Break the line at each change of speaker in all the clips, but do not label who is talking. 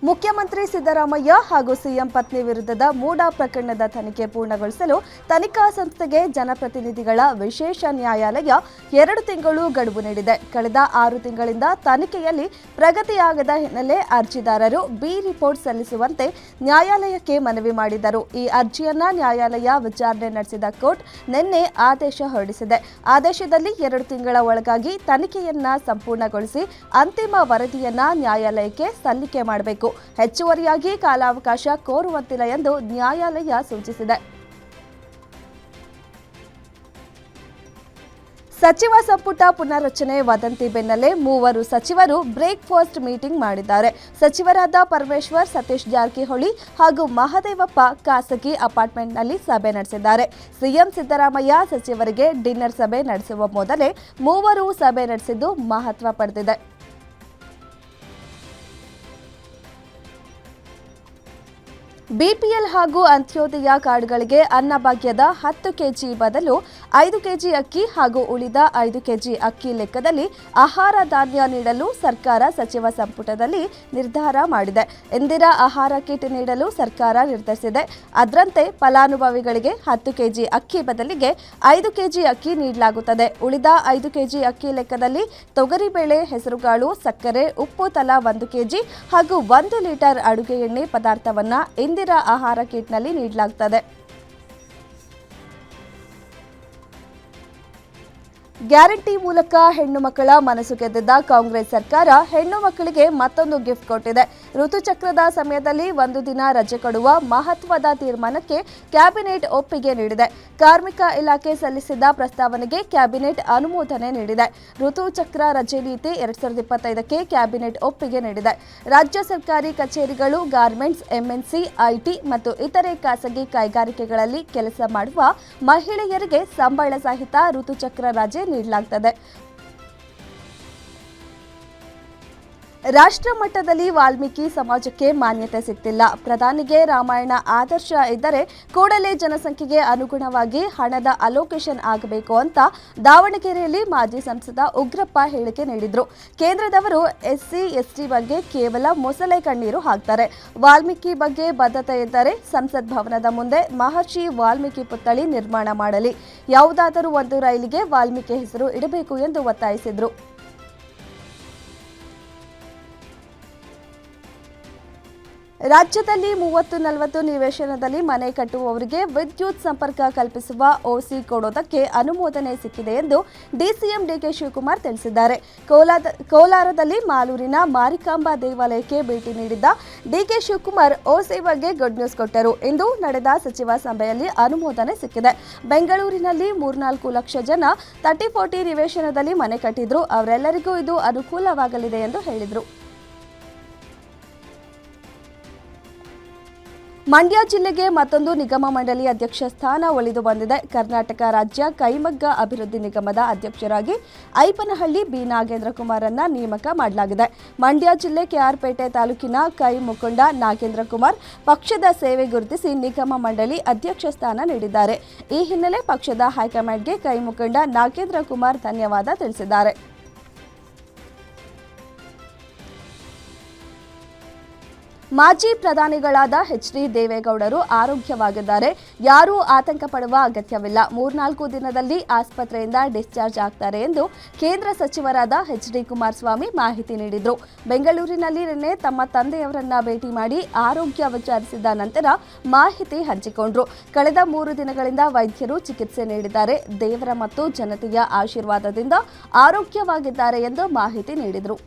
ಮುಖ್ಯಮಂತ್ರಿ ಸಿದ್ದರಾಮಯ್ಯ ಹಾಗೂ ಸಿಎಂ ಪತ್ನಿ ವಿರುದ್ಧದ ಮೂಡಾ ಪ್ರಕರಣದ ತನಿಖೆ ಪೂರ್ಣಗೊಳಿಸಲು ತನಿಖಾ ಸಂಸ್ಥೆಗೆ ಜನಪ್ರತಿನಿಧಿಗಳ ವಿಶೇಷ ನ್ಯಾಯಾಲಯ 2 ತಿಂಗಳು ಗಡುವು ನೀಡಿದೆ. ಕಳೆದ 6 ತಿಂಗಳಿಂದ ತನಿಖೆಯಲ್ಲಿ ಪ್ರಗತಿಯಾಗದ ಹಿನ್ನೆಲೆ ಅರ್ಜಿದಾರರು ಬಿ ರಿಪೋರ್ಟ್ ಸಲ್ಲಿಸುವಂತೆ ನ್ಯಾಯಾಲಯಕ್ಕೆ ಮನವಿ ಮಾಡಿದ್ದರು. ಈ ಅರ್ಜಿಯನ್ನ ನ್ಯಾಯಾಲಯ ವಿಚಾರಣೆ ನಡೆಸಿದ ಕೋರ್ಟ್ ನಿನ್ನೆ ಆದೇಶ ಹೊರಡಿಸಿದೆ. ಆದೇಶದಲ್ಲಿ 2 ತಿಂಗಳ ಒಳಗಾಗಿ ತನಿಖೆಯನ್ನ ಸಂಪೂರ್ಣಗೊಳಿಸಿ ಅಂತಿಮ ವರದಿಯನ್ನ ನ್ಯಾಯಾಲಯಕ್ಕೆ ಸಲ್ಲಿಕೆ ಮಾಡಬೇಕು. ಹೆಚ್ಚುವರಿಯಾಗಿ ಕಾಲಾವಕಾಶ ಕೋರುವಂತಿಲ್ಲ ಎಂದು ನ್ಯಾಯಾಲಯ ಸೂಚಿಸಿದೆ. ಸಚಿವ ಸಂಪುಟ ಪುನರ್ರಚನೆ ವದಂತಿ ಬೆನ್ನಲ್ಲೇ 3 ಸಚಿವರು ಬ್ರೇಕ್ಫಾಸ್ಟ್ ಮೀಟಿಂಗ್ ಮಾಡಿದ್ದಾರೆ. ಸಚಿವರಾದ ಪರಮೇಶ್ವರ್, ಸತೀಶ್ ಜಾರಕಿಹೊಳಿ ಹಾಗೂ ಮಹದೇವಪ್ಪ ಖಾಸಗಿ ಅಪಾರ್ಟ್ಮೆಂಟ್ನಲ್ಲಿ ಸಭೆ ನಡೆಸಿದ್ದಾರೆ. ಸಿಎಂ ಸಿದ್ದರಾಮಯ್ಯ ಸಚಿವರಿಗೆ ಡಿನ್ನರ್ ಸಭೆ ನಡೆಸುವ ಮೊದಲೇ 3 ಸಭೆ ನಡೆಸಿದ್ದು ಮಹತ್ವ ಪಡೆದಿದೆ. ಬಿಪಿಎಲ್ ಹಾಗೂ ಅಂತ್ಯೋದಯ ಕಾರ್ಡ್ಗಳಿಗೆ ಅನ್ನಭಾಗ್ಯದ 10 ಕೆಜಿ ಬದಲು 5 ಕೆಜಿ ಅಕ್ಕಿ ಹಾಗೂ ಉಳಿದ 5 ಕೆಜಿ ಅಕ್ಕಿ ಲೆಕ್ಕದಲ್ಲಿ ಆಹಾರ ಧಾನ್ಯ ನೀಡಲು ಸರ್ಕಾರ ಸಚಿವ ಸಂಪುಟದಲ್ಲಿ ನಿರ್ಧಾರ ಮಾಡಿದೆ. ಇಂದಿರಾ ಆಹಾರ ಕಿಟ್ ನೀಡಲು ಸರ್ಕಾರ ನಿರ್ಧರಿಸಿದೆ. ಅದರಂತೆ ಫಲಾನುಭವಿಗಳಿಗೆ 10 ಕೆಜಿ ಅಕ್ಕಿ ಬದಲಿಗೆ 5 ಕೆಜಿ ಅಕ್ಕಿ ನೀಡಲಾಗುತ್ತದೆ. ಉಳಿದ 5 ಕೆಜಿ ಅಕ್ಕಿ ಲೆಕ್ಕದಲ್ಲಿ ತೊಗರಿಬೇಳೆ, ಹೆಸರುಕಾಳು, ಸಕ್ಕರೆ, ಉಪ್ಪು ತಲಾ 1 ಕೆಜಿ ಹಾಗೂ 1 ಲೀಟರ್ ಅಡುಗೆ ಎಣ್ಣೆ ಪದಾರ್ಥವನ್ನು ಇಂದಿರಾ ಆಹಾರ ಕಿಟ್ನಲ್ಲಿ ನೀಡಲಾಗುತ್ತದೆ. ಗ್ಯಾರಂಟಿ ಮೂಲಕ ಹೆಣ್ಣು ಮಕ್ಕಳ ಮನಸ್ಸು ಗೆದ್ದಿದ್ದ ಕಾಂಗ್ರೆಸ್ ಸರ್ಕಾರ ಹೆಣ್ಣು ಮಕ್ಕಳಿಗೆ ಮತ್ತೊಂದು ಗಿಫ್ಟ್ ಕೊಟ್ಟಿದೆ. ಋತುಚಕ್ರದ ಸಮಯದಲ್ಲಿ 1 ದಿನ ರಜೆ ಕೊಡುವ ಮಹತ್ವದ ತೀರ್ಮಾನಕ್ಕೆ ಕ್ಯಾಬಿನೆಟ್ ಒಪ್ಪಿಗೆ ನೀಡಿದೆ. ಕಾರ್ಮಿಕ ಇಲಾಖೆ ಸಲ್ಲಿಸಿದ್ದ ಪ್ರಸ್ತಾವನೆಗೆ ಕ್ಯಾಬಿನೆಟ್ ಅನುಮೋದನೆ ನೀಡಿದೆ. ಋತುಚಕ್ರ ರಜೆ ನೀತಿ 2025ಕ್ಕೆ ಕ್ಯಾಬಿನೆಟ್ ಒಪ್ಪಿಗೆ ನೀಡಿದೆ. ರಾಜ್ಯ ಸರ್ಕಾರಿ ಕಚೇರಿಗಳು, ಗಾರ್ಮೆಂಟ್ಸ್, ಎಂಎನ್ಸಿ, ಐಟಿ ಮತ್ತು ಇತರೆ ಖಾಸಗಿ ಕೈಗಾರಿಕೆಗಳಲ್ಲಿ ಕೆಲಸ ಮಾಡುವ ಮಹಿಳೆಯರಿಗೆ ಸಂಬಳ ಸಹಿತ ಋತುಚಕ್ರ ರಜೆ ನೀಡಲಾಗುತ್ತದೆ. ರಾಷ್ಟ್ರ ಮಟ್ಟದಲ್ಲಿ ವಾಲ್ಮೀಕಿ ಸಮಾಜಕ್ಕೆ ಮಾನ್ಯತೆ ಸಿಗ್ತಿಲ್ಲ. ಪ್ರಧಾನಿಗೆ ರಾಮಾಯಣ ಆದರ್ಶ ಇದ್ದರೆ ಕೂಡಲೇ ಜನಸಂಖ್ಯೆಗೆ ಅನುಗುಣವಾಗಿ ಹಣದ ಅಲೋಕೇಶನ್ ಆಗಬೇಕು ಅಂತ ದಾವಣಗೆರೆಯಲ್ಲಿ ಮಾಜಿ ಸಂಸದ ಉಗ್ರಪ್ಪ ಹೇಳಿಕೆ ನೀಡಿದ್ರು. ಕೇಂದ್ರದವರು ಎಸ್ಸಿ ಎಸ್ಟಿ ಬಗ್ಗೆ ಕೇವಲ ಮೊಸಳೆ ಕಣ್ಣೀರು ಹಾಕ್ತಾರೆ. ವಾಲ್ಮೀಕಿ ಬಗ್ಗೆ ಬದ್ಧತೆ ಇದ್ದರೆ ಸಂಸತ್ ಭವನದ ಮುಂದೆ ಮಹರ್ಷಿ ವಾಲ್ಮೀಕಿ ಪುತ್ಥಳಿ ನಿರ್ಮಾಣ ಮಾಡಲಿ. ಯಾವುದಾದರೂ ಒಂದು ರೈಲಿಗೆ ವಾಲ್ಮೀಕಿ ಹೆಸರು ಇಡಬೇಕು ಎಂದು ಒತ್ತಾಯಿಸಿದ್ರು. ರಾಜ್ಯದಲ್ಲಿ 30-40 ನಿವೇಶನದಲ್ಲಿ ಮನೆ ಕಟ್ಟುವವರಿಗೆ ವಿದ್ಯುತ್ ಸಂಪರ್ಕ ಕಲ್ಪಿಸುವ ಓಸಿ ಕೊಡೋದಕ್ಕೆ ಅನುಮೋದನೆ ಸಿಕ್ಕಿದೆ ಎಂದು ಡಿಸಿಎಂ ಡಿಕೆ ಶಿವಕುಮಾರ್ ತಿಳಿಸಿದ್ದಾರೆ. ಕೋಲಾರದಲ್ಲಿ ಮಾಲೂರಿನ ಮಾರಿಕಾಂಬಾ ದೇವಾಲಯಕ್ಕೆ ಭೇಟಿ ನೀಡಿದ್ದ ಡಿಕೆ ಶಿವಕುಮಾರ್ ಓಸಿ ಬಗ್ಗೆ ಗುಡ್ ನ್ಯೂಸ್ ಕೊಟ್ಟರು. ಇಂದು ನಡೆದ ಸಚಿವ ಸಭೆಯಲ್ಲಿ ಅನುಮೋದನೆ ಸಿಕ್ಕಿದೆ. ಬೆಂಗಳೂರಿನಲ್ಲಿ 3-4 ಲಕ್ಷ ಜನ 30-40 ನಿವೇಶನದಲ್ಲಿ ಮನೆ ಕಟ್ಟಿದ್ರು. ಅವರೆಲ್ಲರಿಗೂ ಇದು ಅನುಕೂಲವಾಗಲಿದೆ ಎಂದು ಹೇಳಿದರು. ಮಂಡ್ಯ ಜಿಲ್ಲೆಗೆ ಮತ್ತೊಂದು ನಿಗಮ ಮಂಡಳಿ ಅಧ್ಯಕ್ಷ ಸ್ಥಾನ ಒಲಿದು ಬಂದಿದೆ. ಕರ್ನಾಟಕ ರಾಜ್ಯ ಕೈಮಗ್ಗ ಅಭಿವೃದ್ಧಿ ನಿಗಮದ ಅಧ್ಯಕ್ಷರಾಗಿ ಐಪನಹಳ್ಳಿ ಬಿ ನಾಗೇಂದ್ರ ಕುಮಾರನ್ನ ನೇಮಕ ಮಾಡಲಾಗಿದೆ. ಮಂಡ್ಯ ಜಿಲ್ಲೆ ಕೆಆರ್ಪೇಟೆ ತಾಲೂಕಿನ ಕೈ ಮುಖಂಡ ನಾಗೇಂದ್ರ ಕುಮಾರ್ ಪಕ್ಷದ ಸೇವೆ ಗುರುತಿಸಿ ನಿಗಮ ಮಂಡಳಿ ಅಧ್ಯಕ್ಷ ಸ್ಥಾನ ನೀಡಿದ್ದಾರೆ. ಈ ಹಿನ್ನೆಲೆ ಪಕ್ಷದ ಹೈಕಮಾಂಡ್ಗೆ ಕೈ ಮುಖಂಡ ನಾಗೇಂದ್ರ ಕುಮಾರ್ ಧನ್ಯವಾದ ತಿಳಿಸಿದ್ದಾರೆ. ಮಾಜಿ ಪ್ರಧಾನಿಗಳಾದ ಎಚ್.ಡಿ. ದೇವೇಗೌಡರು ಆರೋಗ್ಯವಾಗಿದ್ದಾರೆ. ಯಾರೂ ಆತಂಕ ಪಡುವ ಅಗತ್ಯವಿಲ್ಲ. 3-4 ದಿನದಲ್ಲಿ ಆಸ್ಪತ್ರೆಯಿಂದ ಡಿಸ್ಚಾರ್ಜ್ ಆಗ್ತಾರೆ ಎಂದು ಕೇಂದ್ರ ಸಚಿವರಾದ ಎಚ್.ಡಿ. ಕುಮಾರಸ್ವಾಮಿ ಮಾಹಿತಿ ನೀಡಿದರು. ಬೆಂಗಳೂರಿನಲ್ಲಿ ನಿನ್ನೆ ತಮ್ಮ ತಂದೆಯವರನ್ನ ಭೇಟಿ ಮಾಡಿ ಆರೋಗ್ಯ ವಿಚಾರಿಸಿದ ನಂತರ ಮಾಹಿತಿ ಹಂಚಿಕೊಂಡರು. ಕಳೆದ 3 ದಿನಗಳಿಂದ ವೈದ್ಯರು ಚಿಕಿತ್ಸೆ ನೀಡಿದ್ದಾರೆ. ದೇವರ ಮತ್ತು ಜನತೆಯ ಆಶೀರ್ವಾದದಿಂದ ಆರೋಗ್ಯವಾಗಿದ್ದಾರೆ ಎಂದು ಮಾಹಿತಿ ನೀಡಿದರು.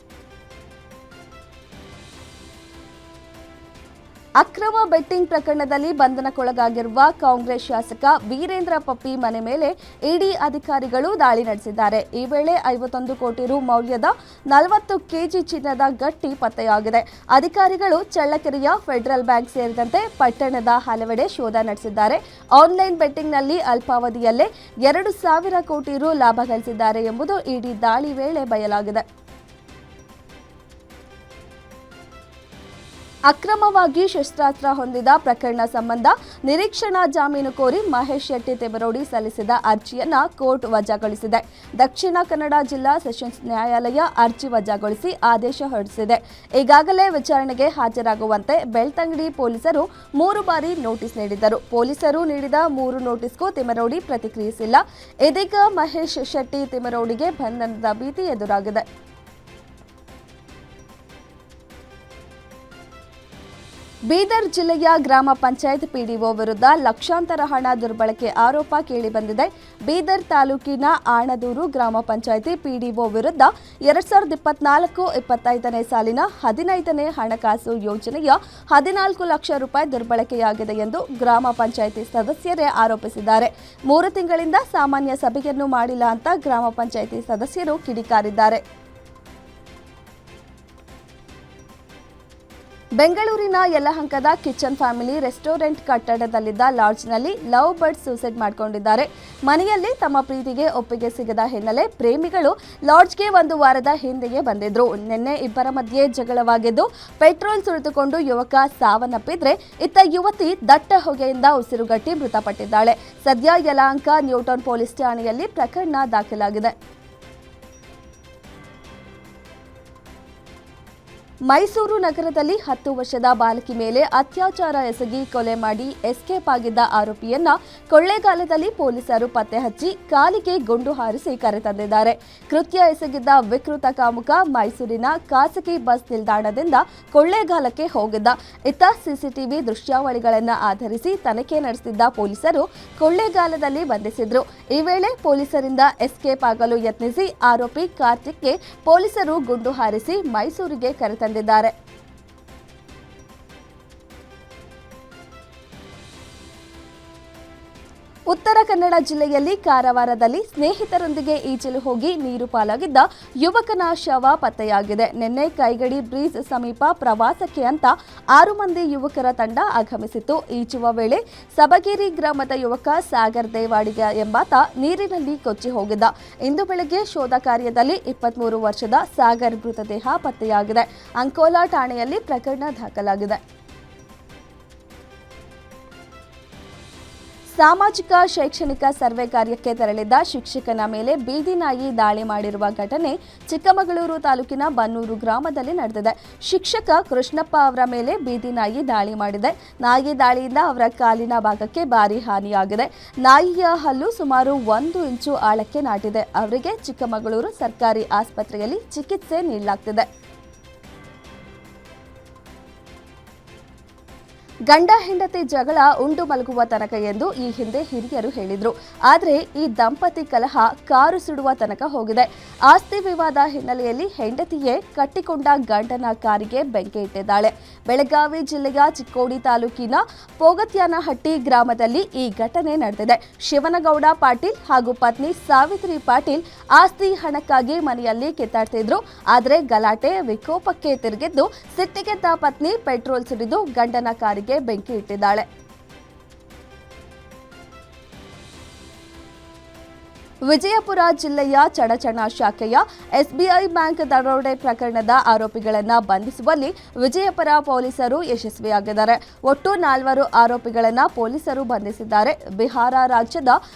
ಅಕ್ರಮ ಬೆಟ್ಟಿಂಗ್ ಪ್ರಕರಣದಲ್ಲಿ ಬಂಧನಕ್ಕೊಳಗಾಗಿರುವ ಕಾಂಗ್ರೆಸ್ ಶಾಸಕ ವೀರೇಂದ್ರ ಪಪ್ಪಿ ಮನೆ ಮೇಲೆ ಇಡಿ ಅಧಿಕಾರಿಗಳು ದಾಳಿ ನಡೆಸಿದ್ದಾರೆ. ಈ ವೇಳೆ 51 ಕೋಟಿ ರು ಮೌಲ್ಯದ 40 ಕೆಜಿ ಚಿನ್ನದ ಗಟ್ಟಿ ಪತ್ತೆಯಾಗಿದೆ. ಅಧಿಕಾರಿಗಳು ಚಳ್ಳಕೆರೆಯ ಫೆಡರಲ್ ಬ್ಯಾಂಕ್ ಸೇರಿದಂತೆ ಪಟ್ಟಣದ ಹಲವೆಡೆ ಶೋಧ ನಡೆಸಿದ್ದಾರೆ. ಆನ್ಲೈನ್ ಬೆಟ್ಟಿಂಗ್ನಲ್ಲಿ ಅಲ್ಪಾವಧಿಯಲ್ಲೇ 2,000 ಕೋಟಿ ರು ಲಾಭ ಗಳಿಸಿದ್ದಾರೆ ಎಂಬುದು ಇಡಿ ದಾಳಿ ವೇಳೆ ಬಯಲಾಗಿದೆ. ಅಕ್ರಮವಾಗಿ ಶಸ್ತ್ರಾಸ್ತ್ರ ಹೊಂದಿದ ಪ್ರಕರಣ ಸಂಬಂಧ ನಿರೀಕ್ಷಣಾ ಜಾಮೀನು ಕೋರಿ ಮಹೇಶ್ ಶೆಟ್ಟಿ ತೆಬರೋಡಿ ಸಲ್ಲಿಸಿದ ಅರ್ಜಿಯನ್ನ ಕೋರ್ಟ್ ವಜಾಗೊಳಿಸಿದೆ. ದಕ್ಷಿಣ ಕನ್ನಡ ಜಿಲ್ಲಾ ಸೆಷನ್ಸ್ ನ್ಯಾಯಾಲಯ ಅರ್ಜಿ ವಜಾಗೊಳಿಸಿ ಆದೇಶ ಹೊರಡಿಸಿದೆ. ಈಗಾಗಲೇ ವಿಚಾರಣೆಗೆ ಹಾಜರಾಗುವಂತೆ ಬೆಳ್ತಂಗಡಿ ಪೊಲೀಸರು 3 ಬಾರಿ ನೋಟಿಸ್ ನೀಡಿದ್ದರು. ಪೊಲೀಸರು ನೀಡಿದ 3 ನೋಟಿಸ್ಗೂ ತಿಮರೋಡಿ ಪ್ರತಿಕ್ರಿಯಿಸಿಲ್ಲ. ಇದೀಗ ಮಹೇಶ್ ಶೆಟ್ಟಿ ತಿಮರೋಡಿಗೆ ಬಂಧನದ ಭೀತಿ ಎದುರಾಗಿದೆ. ಬೀದರ್ ಜಿಲ್ಲೆಯ ಗ್ರಾಮ ಪಂಚಾಯತ್ ಪಿಡಿಒ ವಿರುದ್ಧ ಲಕ್ಷಾಂತರ ಹಣ ದುರ್ಬಳಕೆ ಆರೋಪ ಕೇಳಿಬಂದಿದೆ. ಬೀದರ್ ತಾಲೂಕಿನ ಆಣದೂರು ಗ್ರಾಮ ಪಂಚಾಯಿತಿ ಪಿಡಿಒ ವಿರುದ್ಧ 2024-25ನೇ ಸಾಲಿನ 15ನೇ ಹಣಕಾಸು ಯೋಜನೆಯ 14 ಲಕ್ಷ ರೂಪಾಯಿ ದುರ್ಬಳಕೆಯಾಗಿದೆ ಎಂದು ಗ್ರಾಮ ಪಂಚಾಯಿತಿ ಸದಸ್ಯರೇ ಆರೋಪಿಸಿದ್ದಾರೆ. 3 ತಿಂಗಳಿಂದ ಸಾಮಾನ್ಯ ಸಭೆಯನ್ನು ಮಾಡಿಲ್ಲ ಅಂತ ಗ್ರಾಮ ಪಂಚಾಯಿತಿ ಸದಸ್ಯರು ಕಿಡಿಕಾರಿದ್ದಾರೆ. ಬೆಂಗಳೂರಿನ ಯಲಹಂಕದ ಕಿಚನ್ ಫ್ಯಾಮಿಲಿ ರೆಸ್ಟೋರೆಂಟ್ ಕಟ್ಟಡದಲ್ಲಿದ್ದ ಲಾಡ್ಜ್ನಲ್ಲಿ ಲವ್ ಬರ್ಡ್ಸ್ ಸೂಸೈಡ್ ಮಾಡಿಕೊಂಡಿದ್ದಾರೆ. ಮನೆಯಲ್ಲಿ ತಮ್ಮ ಪ್ರೀತಿಗೆ ಒಪ್ಪಿಗೆ ಸಿಗದ ಹಿನ್ನೆಲೆ ಪ್ರೇಮಿಗಳು ಲಾಡ್ಜ್ಗೆ 1 ವಾರದ ಹಿಂದೆಯೇ ಬಂದಿದ್ರು. ನಿನ್ನೆ ಇಬ್ಬರ ಮಧ್ಯೆ ಜಗಳವಾಗಿದ್ದು ಪೆಟ್ರೋಲ್ ಸುರಿದುಕೊಂಡು ಯುವಕ ಸಾವನ್ನಪ್ಪಿದ್ರೆ ಇತ್ತ ಯುವತಿ ದಟ್ಟ ಹೊಗೆಯಿಂದ ಉಸಿರುಗಟ್ಟಿ ಮೃತಪಟ್ಟಿದ್ದಾಳೆ. ಸದ್ಯ ಯಲಹಂಕ ನ್ಯೂಟೌನ್ ಪೊಲೀಸ್ ಠಾಣೆಯಲ್ಲಿ ಪ್ರಕರಣ ದಾಖಲಾಗಿದೆ. ಮೈಸೂರು ನಗರದಲ್ಲಿ 10 ವರ್ಷದ ಬಾಲಕಿ ಮೇಲೆ ಅತ್ಯಾಚಾರ ಎಸಗಿ ಕೊಲೆ ಮಾಡಿ ಎಸ್ಕೇಪ್ ಆಗಿದ್ದ ಆರೋಪಿಯನ್ನ ಕೊಳ್ಳೇಗಾಲದಲ್ಲಿ ಪೊಲೀಸರು ಪತ್ತೆ ಹಚ್ಚಿ ಕಾಲಿಗೆ ಗುಂಡು ಹಾರಿಸಿ ಕರೆತಂದಿದ್ದಾರೆ. ಕೃತ್ಯ ಎಸಗಿದ್ದ ವಿಕೃತ ಕಾಮುಕ ಮೈಸೂರಿನ ಖಾಸಗಿ ಬಸ್ ನಿಲ್ದಾಣದಿಂದ ಕೊಳ್ಳೇಗಾಲಕ್ಕೆ ಹೋಗಿದ್ದ. ಇತ್ತ ಸಿಸಿಟಿವಿ ದೃಶ್ಯಾವಳಿಗಳನ್ನು ಆಧರಿಸಿ ತನಿಖೆ ನಡೆಸಿದ್ದ ಪೊಲೀಸರು ಕೊಳ್ಳೇಗಾಲದಲ್ಲಿ ಬಂಧಿಸಿದ್ರು. ಈ ವೇಳೆ ಪೊಲೀಸರಿಂದ ಎಸ್ಕೇಪ್ ಆಗಲು ಯತ್ನಿಸಿ ಆರೋಪಿ ಕಾರ್ತಿಕ್ಗೆ ಪೊಲೀಸರು ಗುಂಡು ಹಾರಿಸಿ ಮೈಸೂರಿಗೆ ಕರೆತಂದಿದ್ದಾರೆ. ಉತ್ತರ ಕನ್ನಡ ಜಿಲ್ಲೆಯಲ್ಲಿ ಕಾರವಾರದಲ್ಲಿ ಸ್ನೇಹಿತರೊಂದಿಗೆ ಈಜಲು ಹೋಗಿ ನೀರು ಪಾಲಾಗಿದ್ದ ಯುವಕನ ಶವ ಪತ್ತೆಯಾಗಿದೆ. ನಿನ್ನೆ ಕೈಗಡಿ ಬ್ರಿಡ್ಜ್ ಸಮೀಪ ಪ್ರವಾಸಕ್ಕೆ ಅಂತ 6 ಮಂದಿ ಯುವಕರ ತಂಡ ಆಗಮಿಸಿತ್ತು. ಈಜುವ ವೇಳೆ ಸಬಗೇರಿ ಗ್ರಾಮದ ಯುವಕ ಸಾಗರ್ ದೇವಾಡಿಗ ಎಂಬಾತ ನೀರಿನಲ್ಲಿ ಕೊಚ್ಚಿ ಹೋಗಿದ್ದ. ಇಂದು ಬೆಳಗ್ಗೆ ಶೋಧ ಕಾರ್ಯದಲ್ಲಿ 23 ವರ್ಷದ ಸಾಗರ್ ಮೃತದೇಹ ಪತ್ತೆಯಾಗಿದೆ. ಅಂಕೋಲಾ ಠಾಣೆಯಲ್ಲಿ ಪ್ರಕರಣ ದಾಖಲಾಗಿದೆ. ಸಾಮಾಜಿಕ ಶೈಕ್ಷಣಿಕ ಸರ್ವೆ ಕಾರ್ಯಕ್ಕೆ ತೆರಳಿದ್ದ ಶಿಕ್ಷಕನ ಮೇಲೆ ಬೀದಿ ನಾಯಿ ದಾಳಿ ಮಾಡಿರುವ ಘಟನೆ ಚಿಕ್ಕಮಗಳೂರು ತಾಲೂಕಿನ ಬನ್ನೂರು ಗ್ರಾಮದಲ್ಲಿ ನಡೆದಿದೆ. ಶಿಕ್ಷಕ ಕೃಷ್ಣಪ್ಪ ಅವರ ಮೇಲೆ ಬೀದಿ ನಾಯಿ ದಾಳಿ ಮಾಡಿದೆ. ನಾಯಿ ದಾಳಿಯಿಂದ ಅವರ ಕಾಲಿನ ಭಾಗಕ್ಕೆ ಭಾರಿ ಹಾನಿಯಾಗಿದೆ. ನಾಯಿಯ ಹಲ್ಲು ಸುಮಾರು 1 ಇಂಚು ಆಳಕ್ಕೆ ನಾಟಿದೆ. ಅವರಿಗೆ ಚಿಕ್ಕಮಗಳೂರು ಸರ್ಕಾರಿ ಆಸ್ಪತ್ರೆಯಲ್ಲಿ ಚಿಕಿತ್ಸೆ ನೀಡಲಾಗುತ್ತಿದೆ. ಗಂಡ ಹೆಂಡತಿ ಜಗಳ ಉಂಡು ಮಲಗುವ ತನಕ ಎಂದು ಈ ಹಿಂದೆ ಹಿರಿಯರು ಹೇಳಿದ್ರು. ಆದರೆ ಈ ದಂಪತಿ ಕಲಹ ಕಾರು ಸುಡುವ ತನಕ ಹೋಗಿದೆ. ಆಸ್ತಿ ವಿವಾದ ಹಿನ್ನೆಲೆಯಲ್ಲಿ ಹೆಂಡತಿಯೇ ಕಟ್ಟಿಕೊಂಡ ಗಂಡನ ಕಾರಿಗೆ ಬೆಂಕಿ ಇಟ್ಟಿದ್ದಾಳೆ. ಬೆಳಗಾವಿ ಜಿಲ್ಲೆಯ ಚಿಕ್ಕೋಡಿ ತಾಲೂಕಿನ ಪೋಗತ್ಯಾನಹಟ್ಟಿ ಗ್ರಾಮದಲ್ಲಿ ಈ ಘಟನೆ ನಡೆದಿದೆ. ಶಿವನಗೌಡ ಪಾಟೀಲ್ ಹಾಗೂ ಪತ್ನಿ ಸಾವಿತ್ರಿ ಪಾಟೀಲ್ ಆಸ್ತಿ ಹಣಕ್ಕಾಗಿ ಮನೆಯಲ್ಲಿ ಕಿತ್ತಾಡ್ತಿದ್ರು. ಆದರೆ ಗಲಾಟೆ ವಿಕೋಪಕ್ಕೆ ತಿರುಗಿದ್ದು ಸಿಟ್ಟಿಗೆದ್ದ ಪತ್ನಿ ಪೆಟ್ರೋಲ್ ಸುರಿದು ಗಂಡನ ಕಾರಿಗೆ ಬೆಂಕಿ ಇಟ್ಟಿದ್ದಾಳೆ. ವಿಜಯಪುರ ಜಿಲ್ಲೆಯ ಚಡಚಣ ಶಾಖೆಯ ಎಸ್ಬಿಐ ಬ್ಯಾಂಕ್ ದರೋಡೆ ಪ್ರಕರಣದ ಆರೋಪಿಗಳನ್ನು ಬಂಧಿಸುವಲ್ಲಿ ವಿಜಯಪುರ ಪೊಲೀಸರು ಯಶಸ್ವಿಯಾಗಿದ್ದಾರೆ. ಒಟ್ಟು 4 ಆರೋಪಿಗಳನ್ನು ಪೊಲೀಸರು ಬಂಧಿಸಿದ್ದಾರೆ. ಬಿಹಾರ ರಾಜ್ಯದ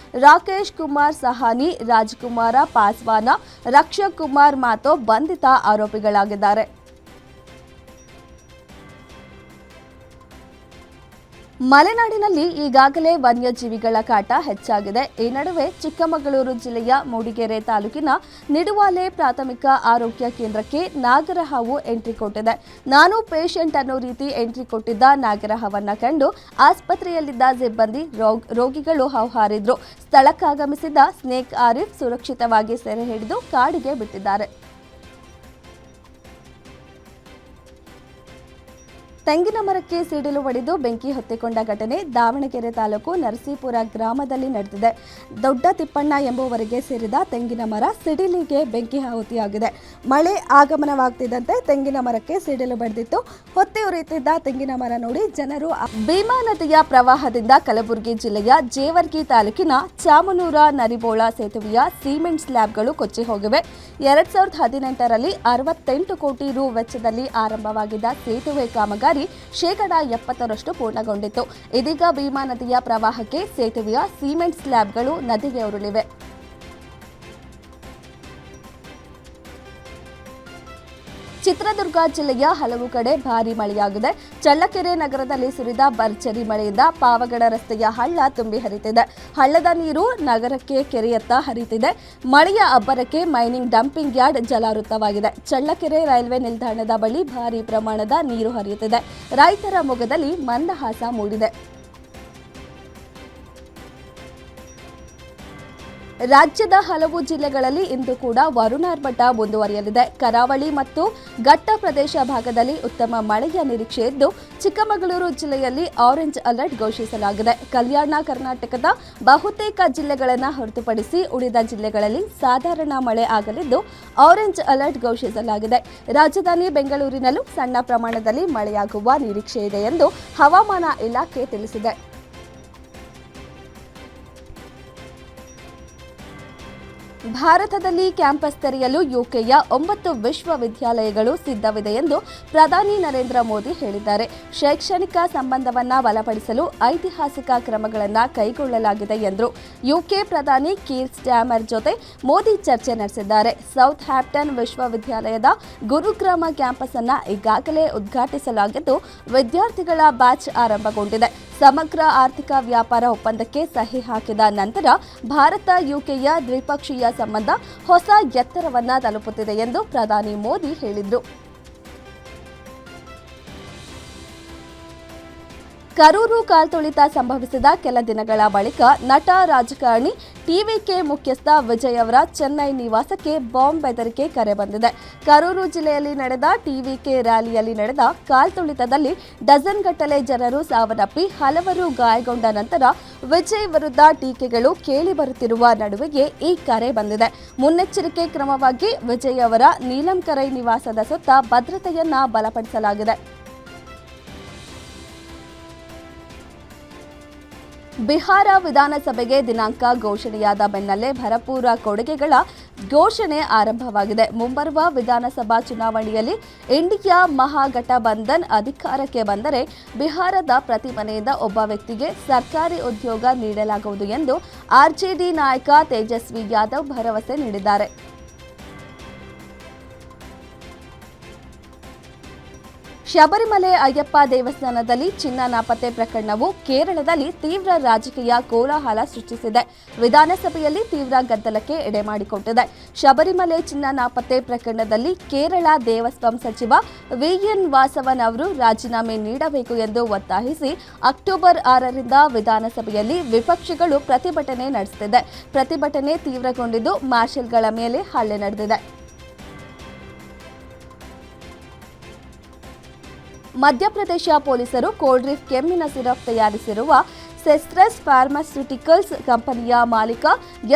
ರಾಕೇಶ್ ಕುಮಾರ್ ಸಹಾನಿ, ರಾಜ್ಕುಮಾರ ಪಾಸ್ವಾನ, ರಕ್ಷಕ್ ಕುಮಾರ್ ಮಾಥೋ ಬಂಧಿತ ಆರೋಪಿಗಳಾಗಿದ್ದಾರೆ. ಮಲೆನಾಡಿನಲ್ಲಿ ಈಗಾಗಲೇ ವನ್ಯಜೀವಿಗಳ ಕಾಟ ಹೆಚ್ಚಾಗಿದೆ. ಈ ನಡುವೆ ಚಿಕ್ಕಮಗಳೂರು ಜಿಲ್ಲೆಯ ಮೂಡಿಗೆರೆ ತಾಲೂಕಿನ ನಿಡುವಾಲೆ ಪ್ರಾಥಮಿಕ ಆರೋಗ್ಯ ಕೇಂದ್ರಕ್ಕೆ ನಾಗರಹಾವು ಎಂಟ್ರಿ ಕೊಟ್ಟಿದೆ. ನಾನು ಪೇಷಂಟ್ ಅನ್ನೋ ರೀತಿ ಎಂಟ್ರಿ ಕೊಟ್ಟಿದ್ದ ನಾಗರಹಾವನ್ನ ಕಂಡು ಆಸ್ಪತ್ರೆಯಲ್ಲಿದ್ದ ಸಿಬ್ಬಂದಿ ರೋಗಿಗಳು ಹೌಹಾರಿದ್ರು. ಸ್ಥಳಕ್ಕಾಗಮಿಸಿದ ಸ್ನೇಕ್ ಆರಿಫ್ ಸುರಕ್ಷಿತವಾಗಿ ಸೆರೆ ಹಿಡಿದು ಕಾಡಿಗೆ ಬಿಟ್ಟಿದ್ದಾರೆ. ತೆಂಗಿನ ಮರಕ್ಕೆ ಸಿಡಿಲು ಹೊಡೆದು ಬೆಂಕಿ ಹೊತ್ತಿಕೊಂಡ ಘಟನೆ ದಾವಣಗೆರೆ ತಾಲೂಕು ನರಸೀಪುರ ಗ್ರಾಮದಲ್ಲಿ ನಡೆದಿದೆ. ದೊಡ್ಡ ತಿಪ್ಪಣ್ಣ ಎಂಬುವರಿಗೆ ಸೇರಿದ ತೆಂಗಿನ ಮರ ಸಿಡಿಲಿಗೆ ಬೆಂಕಿ ಆಹುತಿಯಾಗಿದೆ. ಮಳೆ ಆಗಮನವಾಗ್ತಿದ್ದಂತೆ ತೆಂಗಿನ ಮರಕ್ಕೆ ಸಿಡಿಲು ಬಡಿದಿತ್ತು. ಹೊತ್ತಿ ಉರಿಯುತ್ತಿದ್ದ ತೆಂಗಿನ ಮರ ನೋಡಿ ಜನರು ಭೀಮಾ ನದಿಯ ಪ್ರವಾಹದಿಂದ ಕಲಬುರಗಿ ಜಿಲ್ಲೆಯ ಜೇವರ್ಗಿ ತಾಲೂಕಿನ ಚಾಮನೂರ ನರಿಬೋಳ ಸೇತುವೆಯ ಸಿಮೆಂಟ್ ಸ್ಲ್ಯಾಬ್ಗಳು ಕೊಚ್ಚಿ ಹೋಗಿವೆ. 2018ರಲ್ಲಿ 68 ಕೋಟಿ ರು ವೆಚ್ಚದಲ್ಲಿ ಆರಂಭವಾಗಿದ್ದ ಸೇತುವೆ ಕಾಮಗಾರಿ ಕಾಮಗಾರಿ 70% ಪೂರ್ಣಗೊಂಡಿತ್ತು. ಇದೀಗ ಭೀಮಾ ನದಿಯ ಪ್ರವಾಹಕ್ಕೆ ಸೇತುವೆಯ ಸಿಮೆಂಟ್ ಸ್ಲ್ಯಾಬ್ಗಳು ನದಿಗೆ ಉರುಳಿವೆ. ಚಿತ್ರದುರ್ಗ ಜಿಲ್ಲೆಯ ಹಲವು ಕಡೆ ಭಾರೀ ಮಳೆಯಾಗಿದೆ. ಚಳ್ಳಕೆರೆ ನಗರದಲ್ಲಿ ಸುರಿದ ಭರ್ಜರಿ ಮಳೆಯಿಂದ ಪಾವಗಡ ರಸ್ತೆಯ ಹಳ್ಳ ತುಂಬಿ ಹರಿತಿದೆ. ಹಳ್ಳದ ನೀರು ನಗರಕ್ಕೆ ಕೆರೆಯತ್ತ ಹರಿತಿದೆ. ಮಳೆಯ ಅಬ್ಬರಕ್ಕೆ ಮೈನಿಂಗ್ ಡಂಪಿಂಗ್ ಯಾರ್ಡ್ ಜಲಾವೃತವಾಗಿದೆ. ಚಳ್ಳಕೆರೆ ರೈಲ್ವೆ ನಿಲ್ದಾಣದ ಬಳಿ ಭಾರೀ ಪ್ರಮಾಣದ ನೀರು ಹರಿಯುತ್ತಿದೆ. ರೈತರ ಮೊಗದಲ್ಲಿ ಮಂದಹಾಸ ಮೂಡಿದೆ. ರಾಜ್ಯದ ಹಲವು ಜಿಲ್ಲೆಗಳಲ್ಲಿ ಇಂದು ಕೂಡ ವರುಣಾರ್ಭಟ ಮುಂದುವರಿಯಲಿದೆ. ಕರಾವಳಿ ಮತ್ತು ಘಟ್ಟ ಪ್ರದೇಶ ಭಾಗದಲ್ಲಿ ಉತ್ತಮ ಮಳೆಯ ನಿರೀಕ್ಷೆ ಇದ್ದು, ಚಿಕ್ಕಮಗಳೂರು ಜಿಲ್ಲೆಯಲ್ಲಿ ಆರೆಂಜ್ ಅಲರ್ಟ್ ಘೋಷಿಸಲಾಗಿದೆ. ಕಲ್ಯಾಣ ಕರ್ನಾಟಕದ ಬಹುತೇಕ ಜಿಲ್ಲೆಗಳನ್ನು ಹೊರತುಪಡಿಸಿ ಉಳಿದ ಜಿಲ್ಲೆಗಳಲ್ಲಿ ಸಾಧಾರಣ ಮಳೆ ಆಗಲಿದ್ದು, ಆರೆಂಜ್ ಅಲರ್ಟ್ ಘೋಷಿಸಲಾಗಿದೆ. ರಾಜಧಾನಿ ಬೆಂಗಳೂರಿನಲ್ಲೂ ಸಣ್ಣ ಪ್ರಮಾಣದಲ್ಲಿ ಮಳೆಯಾಗುವ ನಿರೀಕ್ಷೆ ಇದೆ ಎಂದು ಹವಾಮಾನ ಇಲಾಖೆ ತಿಳಿಸಿದೆ. ಭಾರತದಲ್ಲಿ ಕ್ಯಾಂಪಸ್ ತೆರೆಯಲು ಯುಕೆಯ 9 ವಿಶ್ವವಿದ್ಯಾಲಯಗಳು ಸಿದ್ಧವಿದೆ ಎಂದು ಪ್ರಧಾನಿ ನರೇಂದ್ರ ಮೋದಿ ಹೇಳಿದ್ದಾರೆ. ಶೈಕ್ಷಣಿಕ ಸಂಬಂಧವನ್ನು ಬಲಪಡಿಸಲು ಐತಿಹಾಸಿಕ ಕ್ರಮಗಳನ್ನು ಕೈಗೊಳ್ಳಲಾಗಿದೆ ಎಂದರು. ಯುಕೆ ಪ್ರಧಾನಿ ಕೀರ್ ಸ್ಟಾರ್ಮರ್ ಜೊತೆ ಮೋದಿ ಚರ್ಚೆ ನಡೆಸಿದ್ದಾರೆ. ಸೌತ್ ಹ್ಯಾಂಪ್ಟನ್ ವಿಶ್ವವಿದ್ಯಾಲಯದ ಗುರುಗ್ರಾಮ ಕ್ಯಾಂಪಸ್ ಅನ್ನು ಈಗಾಗಲೇ ಉದ್ಘಾಟಿಸಲಾಗಿದ್ದು, ವಿದ್ಯಾರ್ಥಿಗಳ ಬ್ಯಾಚ್ ಆರಂಭಗೊಂಡಿದೆ. ಸಮಗ್ರ ಆರ್ಥಿಕ ವ್ಯಾಪಾರ ಒಪ್ಪಂದಕ್ಕೆ ಸಹಿ ಹಾಕಿದ ನಂತರ ಭಾರತ ಯುಕೆಯ ದ್ವಿಪಕ್ಷೀಯ ಸಂಬಂಧ ಹೊಸ ಎತ್ತರವನ್ನ ತಲುಪುತ್ತಿದೆ ಎಂದು ಪ್ರಧಾನಿ ಮೋದಿ ಹೇಳಿದರು. ಕರೂರು ಕಾಲ್ತುಳಿತ ಸಂಭವಿಸಿದ ಕೆಲ ದಿನಗಳ ಬಳಿಕ ನಟ ರಾಜಕಾರಣಿ ಟಿವಿಕೆ ಮುಖ್ಯಸ್ಥ ವಿಜಯ್ ಅವರ ಚೆನ್ನೈ ನಿವಾಸಕ್ಕೆ ಬಾಂಬ್ ಬೆದರಿಕೆ ಕರೆ ಬಂದಿದೆ. ಕರೂರು ಜಿಲ್ಲೆಯಲ್ಲಿ ನಡೆದ ಟಿವಿಕೆ ರ್ಯಾಲಿಯಲ್ಲಿ ನಡೆದ ಕಾಲ್ತುಳಿತದಲ್ಲಿ ಡಜನ್ಗಟ್ಟಲೆ ಜನರು ಸಾವನ್ನಪ್ಪಿ ಹಲವರು ಗಾಯಗೊಂಡ ನಂತರ ವಿಜಯ್ ವಿರುದ್ಧ ಟೀಕೆಗಳು ಕೇಳಿಬರುತ್ತಿರುವ ನಡುವೆಯೇ ಈ ಕರೆ ಬಂದಿದೆ. ಮುನ್ನೆಚ್ಚರಿಕೆ ಕ್ರಮವಾಗಿ ವಿಜಯ್ ಅವರ ನೀಲಂಕರೈ ನಿವಾಸದ ಸುತ್ತ ಭದ್ರತೆಯನ್ನ ಬಲಪಡಿಸಲಾಗಿದೆ. ಬಿಹಾರ ವಿಧಾನಸಭೆಗೆ ದಿನಾಂಕ ಘೋಷಣೆಯಾದ ಬೆನ್ನಲ್ಲೇ ಭರಪೂರ ಕೊಡುಗೆಗಳ ಘೋಷಣೆ ಆರಂಭವಾಗಿದೆ. ಮುಂಬರುವ ವಿಧಾನಸಭಾ ಚುನಾವಣೆಯಲ್ಲಿ ಇಂಡಿಯಾ ಮಹಾಗಠಬಂಧನ್ ಅಧಿಕಾರಕ್ಕೆ ಬಂದರೆ ಬಿಹಾರದ ಪ್ರತಿ ಮನೆಯಿಂದ ಒಬ್ಬ ವ್ಯಕ್ತಿಗೆ ಸರ್ಕಾರಿ ಉದ್ಯೋಗ ನೀಡಲಾಗುವುದು ಎಂದು ಆರ್ಜೆಡಿ ನಾಯಕ ತೇಜಸ್ವಿ ಯಾದವ್ ಭರವಸೆ ನೀಡಿದ್ದಾರೆ. ಶಬರಿಮಲೆ ಅಯ್ಯಪ್ಪ ದೇವಸ್ಥಾನದಲ್ಲಿ ಚಿನ್ನ ನಾಪತ್ತೆ ಪ್ರಕರಣವು ಕೇರಳದಲ್ಲಿ ತೀವ್ರ ರಾಜಕೀಯ ಕೋಲಾಹಲ ಸೃಷ್ಟಿಸಿದೆ. ವಿಧಾನಸಭೆಯಲ್ಲಿ ತೀವ್ರ ಗದ್ದಲಕ್ಕೆ ಎಡೆಮಾಡಿಕೊಟ್ಟಿದೆ. ಶಬರಿಮಲೆ ಚಿನ್ನ ನಾಪತ್ತೆ ಪ್ರಕರಣದಲ್ಲಿ ಕೇರಳ ದೇವಸ್ವಂ ಸಚಿವ ವಿಎನ್ ವಾಸವನ್ ಅವರು ರಾಜೀನಾಮೆ ನೀಡಬೇಕು ಎಂದು ಒತ್ತಾಯಿಸಿ ಅಕ್ಟೋಬರ್ 6ರಿಂದ ವಿಧಾನಸಭೆಯಲ್ಲಿ ವಿಪಕ್ಷಗಳು ಪ್ರತಿಭಟನೆ ನಡೆಸುತ್ತಿದೆ. ಪ್ರತಿಭಟನೆ ತೀವ್ರಗೊಂಡಿದ್ದು ಮಾರ್ಷಲ್ಗಳ ಮೇಲೆ ಹಲ್ಲೆ ನಡೆದಿದೆ. ಮಧ್ಯಪ್ರದೇಶ ಪೊಲೀಸರು ಕೋಲ್ಡ್ರೀಫ್ ಕೆಮ್ಮಿನ ಸಿರಪ್ ತಯಾರಿಸಿರುವ ಸೆಸ್ಟ್ರಸ್ ಫಾರ್ಮಾಸ್ಯೂಟಿಕಲ್ಸ್ ಕಂಪನಿಯ ಮಾಲೀಕ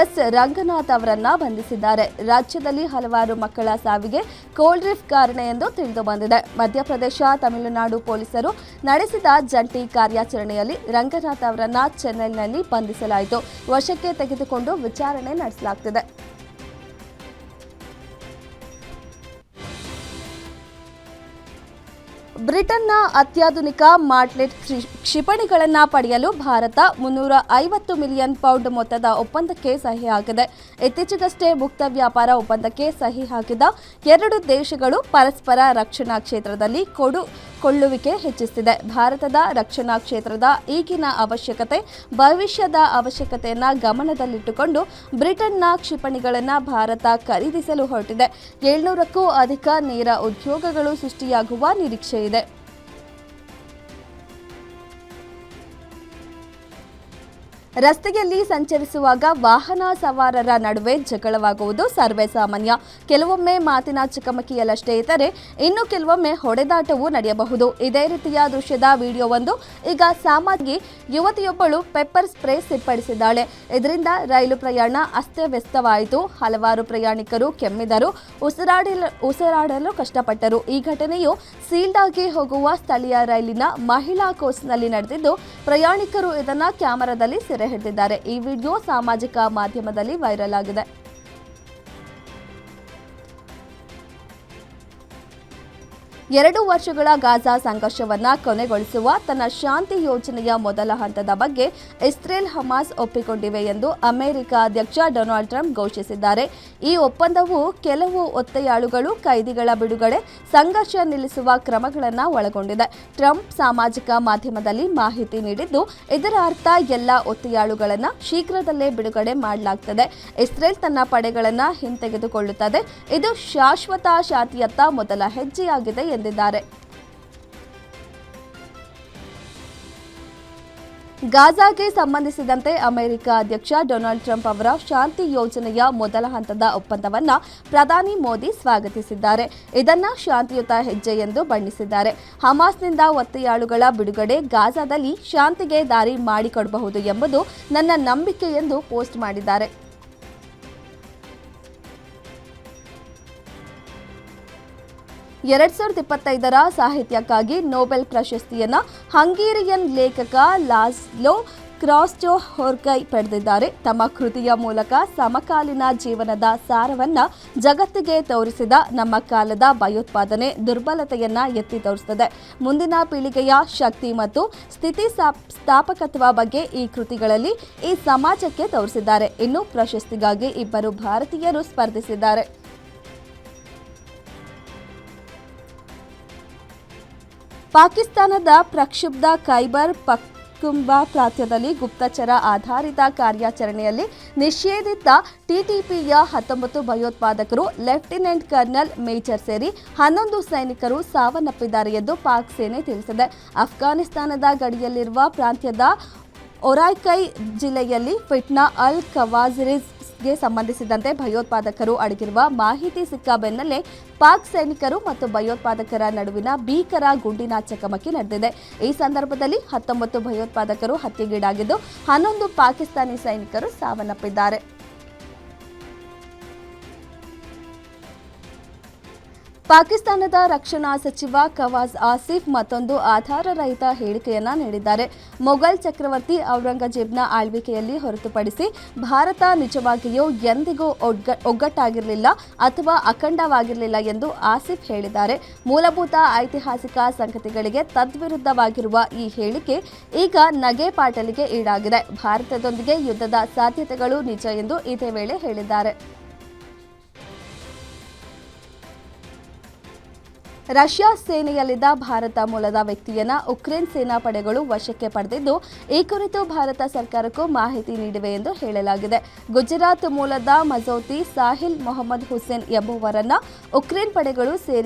ಎಸ್ ರಂಗನಾಥ್ ಅವರನ್ನ ಬಂಧಿಸಿದ್ದಾರೆ. ರಾಜ್ಯದಲ್ಲಿ ಹಲವಾರು ಮಕ್ಕಳ ಸಾವಿಗೆ ಕೋಲ್ಡ್ರೀಫ್ ಕಾರಣ ಎಂದು ತಿಳಿದುಬಂದಿದೆ. ಮಧ್ಯಪ್ರದೇಶ ತಮಿಳುನಾಡು ಪೊಲೀಸರು ನಡೆಸಿದ ಜಂಟಿ ಕಾರ್ಯಾಚರಣೆಯಲ್ಲಿ ರಂಗನಾಥ್ ಅವರನ್ನ ಚೆನ್ನೈನಲ್ಲಿ ಬಂಧಿಸಲಾಯಿತು. ವಶಕ್ಕೆ ತೆಗೆದುಕೊಂಡು ವಿಚಾರಣೆ ನಡೆಸಲಾಗುತ್ತಿದೆ. ಬ್ರಿಟನ್ನ ಅತ್ಯಾಧುನಿಕ ಮಾರ್ಟ್ಲೆಟ್ ಕ್ಷಿಪಣಿಗಳನ್ನು ಪಡೆಯಲು ಭಾರತ £350 ಮಿಲಿಯನ್ ಮೊತ್ತದ ಒಪ್ಪಂದಕ್ಕೆ ಸಹಿ ಹಾಕಿದೆ. ಇತ್ತೀಚೆಗಷ್ಟೇ ಮುಕ್ತ ವ್ಯಾಪಾರ ಒಪ್ಪಂದಕ್ಕೆ ಸಹಿ ಹಾಕಿದ ಎರಡು ದೇಶಗಳು ಪರಸ್ಪರ ರಕ್ಷಣಾ ಕ್ಷೇತ್ರದಲ್ಲಿ ಕೊಳ್ಳುವಿಕೆ ಹೆಚ್ಚಿಸಿದೆ. ಭಾರತದ ರಕ್ಷಣಾ ಕ್ಷೇತ್ರದ ಈಗಿನ ಅವಶ್ಯಕತೆ, ಭವಿಷ್ಯದ ಅವಶ್ಯಕತೆಯನ್ನು ಗಮನದಲ್ಲಿಟ್ಟುಕೊಂಡು ಬ್ರಿಟನ್ನ ಕ್ಷಿಪಣಿಗಳನ್ನು ಭಾರತ ಖರೀದಿಸಲು ಹೊರಟಿದೆ. 700ಕ್ಕೂ ಅಧಿಕ ನೇರ ಉದ್ಯೋಗಗಳು ಸೃಷ್ಟಿಯಾಗುವ ನಿರೀಕ್ಷೆ ಇದೆ. ರಸ್ತೆಯಲ್ಲಿ ಸಂಚರಿಸುವಾಗ ವಾಹನ ಸವಾರರ ನಡುವೆ ಜಗಳವಾಗುವುದು ಸರ್ವೇ ಸಾಮಾನ್ಯ. ಕೆಲವೊಮ್ಮೆ ಮಾತಿನ ಚಕಮಕಿಯಲ್ಲಷ್ಟೇ ಇದ್ದರೆ ಇನ್ನು ಕೆಲವೊಮ್ಮೆ ಹೊಡೆದಾಟವೂ ನಡೆಯಬಹುದು. ಇದೇ ರೀತಿಯ ದೃಶ್ಯದ ವಿಡಿಯೋವೊಂದು ಈಗ ಸಾಮಾನ್ಯ ಯುವತಿಯೊಬ್ಬಳು ಪೆಪ್ಪರ್ ಸ್ಪ್ರೇ ಸಿಂಪಡಿಸಿದ್ದಾಳೆ. ಇದರಿಂದ ರೈಲು ಪ್ರಯಾಣ ಅಸ್ತವ್ಯಸ್ತವಾಯಿತು. ಹಲವಾರು ಪ್ರಯಾಣಿಕರು ಕೆಮ್ಮಿದರು, ಉಸಿರಾಡಲು ಕಷ್ಟಪಟ್ಟರು. ಈ ಘಟನೆಯು ಸೀಲ್ಡಾಗಿ ಹೋಗುವ ಸ್ಥಳೀಯ ರೈಲಿನ ಮಹಿಳಾ ಕೋಚ್ನಲ್ಲಿ ನಡೆದಿದ್ದು, ಪ್ರಯಾಣಿಕರು ಇದನ್ನು ಕ್ಯಾಮೆರಾದಲ್ಲಿ ಸೆರೆ ಹಿಡಿದಿದ್ದಾರೆ. ಈ ವಿಡಿಯೋ ಸಾಮಾಜಿಕ ಮಾಧ್ಯಮದಲ್ಲಿ ವೈರಲ್ ಆಗಿದೆ. 2 ವರ್ಷಗಳ ಗಾಜಾ ಸಂಘರ್ಷವನ್ನ ಕೊನೆಗೊಳಿಸುವ ತನ್ನ ಶಾಂತಿ ಯೋಜನೆಯ ಮೊದಲ ಹಂತದ ಬಗ್ಗೆ ಇಸ್ರೇಲ್ ಹಮಾಸ್ ಒಪ್ಪಿಕೊಂಡಿವೆ ಎಂದು ಅಮೆರಿಕ ಅಧ್ಯಕ್ಷ ಡೊನಾಲ್ಡ್ ಟ್ರಂಪ್ ಘೋಷಿಸಿದ್ದಾರೆ. ಈ ಒಪ್ಪಂದವು ಕೆಲವು ಒತ್ತೆಯಾಳುಗಳು, ಕೈದಿಗಳ ಬಿಡುಗಡೆ, ಸಂಘರ್ಷ ನಿಲ್ಲಿಸುವ ಕ್ರಮಗಳನ್ನು ಒಳಗೊಂಡಿದೆ. ಟ್ರಂಪ್ ಸಾಮಾಜಿಕ ಮಾಧ್ಯಮದಲ್ಲಿ ಮಾಹಿತಿ ನೀಡಿದ್ದು, ಇದರ ಅರ್ಥ ಎಲ್ಲ ಒತ್ತೆಯಾಳುಗಳನ್ನು ಶೀಘ್ರದಲ್ಲೇ ಬಿಡುಗಡೆ ಮಾಡಲಾಗುತ್ತದೆ. ಇಸ್ರೇಲ್ ತನ್ನ ಪಡೆಗಳನ್ನು ಹಿಂತೆಗೆದುಕೊಳ್ಳುತ್ತದೆ. ಇದು ಶಾಶ್ವತ ಶಾಂತಿಯತ್ತ ಮೊದಲ ಹೆಜ್ಜೆಯಾಗಿದೆ ಎಂದಿದ್ದಾರೆ. ಗಾಜಾಗೆ ಸಂಬಂಧಿಸಿದಂತೆ ಅಮೆರಿಕ ಅಧ್ಯಕ್ಷ ಡೊನಾಲ್ಡ್ ಟ್ರಂಪ್ ಅವರ ಶಾಂತಿ ಯೋಜನೆಯ ಮೊದಲ ಹಂತದ ಒಪ್ಪಂದವನ್ನು ಪ್ರಧಾನಿ ಮೋದಿ ಸ್ವಾಗತಿಸಿದ್ದಾರೆ. ಇದನ್ನ ಶಾಂತಿಯುತ ಹೆಜ್ಜೆ ಎಂದು ಬಣ್ಣಿಸಿದ್ದಾರೆ. ಹಮಾಸ್ನಿಂದ ಒತ್ತೆಯಾಳುಗಳ ಬಿಡುಗಡೆ ಗಾಜಾದಲ್ಲಿ ಶಾಂತಿಗೆ ದಾರಿ ಮಾಡಿಕೊಡಬಹುದು ಎಂಬುದು ನನ್ನ ನಂಬಿಕೆ ಎಂದು ಪೋಸ್ಟ್ ಮಾಡಿದ್ದಾರೆ. 2025ರ ಸಾಹಿತ್ಯಕ್ಕಾಗಿ ನೊಬೆಲ್ ಪ್ರಶಸ್ತಿಯನ್ನು ಹಂಗೇರಿಯನ್ ಲೇಖಕ ಲಾಜ್ಲೋ ಕ್ರಾಸ್ಟೋಹೋರ್ಕೈ ಪಡೆದಿದ್ದಾರೆ. ತಮ್ಮ ಕೃತಿಯ ಮೂಲಕ ಸಮಕಾಲೀನ ಜೀವನದ ಸಾರವನ್ನು ಜಗತ್ತಿಗೆ ತೋರಿಸಿದ ನಮ್ಮ ಕಾಲದ ಭಯೋತ್ಪಾದನೆ ದುರ್ಬಲತೆಯನ್ನ ಎತ್ತಿ ತೋರಿಸುತ್ತದೆ. ಮುಂದಿನ ಪೀಳಿಗೆಯ ಶಕ್ತಿ ಮತ್ತು ಸ್ಥಿತಿಸ್ಥಾಪಕತ್ವ ಬಗ್ಗೆ ಈ ಕೃತಿಗಳಲ್ಲಿ ಈ ಸಮಾಜಕ್ಕೆ ತೋರಿಸಿದ್ದಾರೆ. ಇನ್ನು ಪ್ರಶಸ್ತಿಗಾಗಿ 2 ಭಾರತೀಯರು ಸ್ಪರ್ಧಿಸಿದ್ದಾರೆ. ಪಾಕಿಸ್ತಾನದ ಪ್ರಕ್ಷುಬ್ಧ ಖೈಬರ್ ಪಖ್ತೂನ್ಖ್ವಾ ಪ್ರಾಂತ್ಯದಲ್ಲಿ ಗುಪ್ತಚರ ಆಧಾರಿತ ಕಾರ್ಯಾಚರಣೆಯಲ್ಲಿ ನಿಷೇಧಿತ ಟಿಟಿಪಿಯ 19 ಭಯೋತ್ಪಾದಕರು, ಲೆಫ್ಟಿನೆಂಟ್ ಕರ್ನಲ್, ಮೇಜರ್ ಸೇರಿ 11 ಸೈನಿಕರು ಸಾವನ್ನಪ್ಪಿದ್ದಾರೆ ಎಂದು ಪಾಕ್ ಸೇನೆ ತಿಳಿಸಿದೆ. ಅಫ್ಘಾನಿಸ್ತಾನದ ಗಡಿಯಲ್ಲಿರುವ ಪ್ರಾಂತ್ಯದ ಒರೈಕೈ ಜಿಲ್ಲೆಯಲ್ಲಿ ಫಿಟ್ನಾ ಅಲ್ ಖವಾರಿಜ್ಗೆ ಸಂಬಂಧಿಸಿದಂತೆ ಭಯೋತ್ಪಾದಕರು ಅಡಗಿರುವ ಮಾಹಿತಿ ಸಿಕ್ಕ ಬೆನ್ನಲ್ಲೇ ಪಾಕ್ ಸೈನಿಕರು ಮತ್ತು ಭಯೋತ್ಪಾದಕರ ನಡುವಿನ ಭೀಕರ ಗುಂಡಿನ ಚಕಮಕಿ ನಡೆದಿದೆ. ಈ ಸಂದರ್ಭದಲ್ಲಿ 19 ಭಯೋತ್ಪಾದಕರು ಹತ್ಯೆಗೀಡಾಗಿದ್ದು 11 ಪಾಕಿಸ್ತಾನಿ ಸೈನಿಕರು ಸಾವನ್ನಪ್ಪಿದ್ದಾರೆ. ಪಾಕಿಸ್ತಾನದ ರಕ್ಷಣಾ ಸಚಿವ ಖವಾಜ್ ಆಸಿಫ್ ಮತ್ತೊಂದು ಆಧಾರರಹಿತ ಹೇಳಿಕೆಯನ್ನ ನೀಡಿದ್ದಾರೆ. ಮೊಘಲ್ ಚಕ್ರವರ್ತಿ ಔರಂಗಜೇಬ್ನ ಆಳ್ವಿಕೆಯಲ್ಲಿ ಹೊರತುಪಡಿಸಿ ಭಾರತ ನಿಜವಾಗಿಯೂ ಎಂದಿಗೂ ಒಗ್ಗಟ್ಟಾಗಿರಲಿಲ್ಲ ಅಥವಾ ಅಖಂಡವಾಗಿರಲಿಲ್ಲ ಎಂದು ಆಸಿಫ್ ಹೇಳಿದ್ದಾರೆ. ಮೂಲಭೂತ ಐತಿಹಾಸಿಕ ಸಂಗತಿಗಳಿಗೆ ತದ್ವಿರುದ್ಧವಾಗಿರುವ ಈ ಹೇಳಿಕೆ ಈಗ ನಗೆಪಾಟಲಿಗೆ ಈಡಾಗಿದೆ. ಭಾರತದೊಂದಿಗೆ ಯುದ್ಧದ ಸಾಧ್ಯತೆಗಳು ನಿಜ ಎಂದು ಇದೇ ವೇಳೆ ಹೇಳಿದ್ದಾರೆ. ರಷ್ಯಾ ಸೇನೆಯಲ್ಲಿದ್ದ ಭಾರತ ಮೂಲದ ವ್ಯಕ್ತಿಯನ್ನ ಉಕ್ರೇನ್ ಸೇನಾ ಪಡೆಗಳು ವಶಕ್ಕೆ ಪಡೆದಿದ್ದು, ಈ ಕುರಿತು ಭಾರತ ಸರ್ಕಾರಕ್ಕೂ ಮಾಹಿತಿ ನೀಡಿವೆ ಎಂದು ಹೇಳಲಾಗಿದೆ. ಗುಜರಾತ್ ಮೂಲದ ಮಜೌತಿ ಸಾಹಿಲ್ ಮೊಹಮ್ಮದ್ ಹುಸೇನ್ ಎಂಬುವರನ್ನ ಉಕ್ರೇನ್ ಪಡೆಗಳು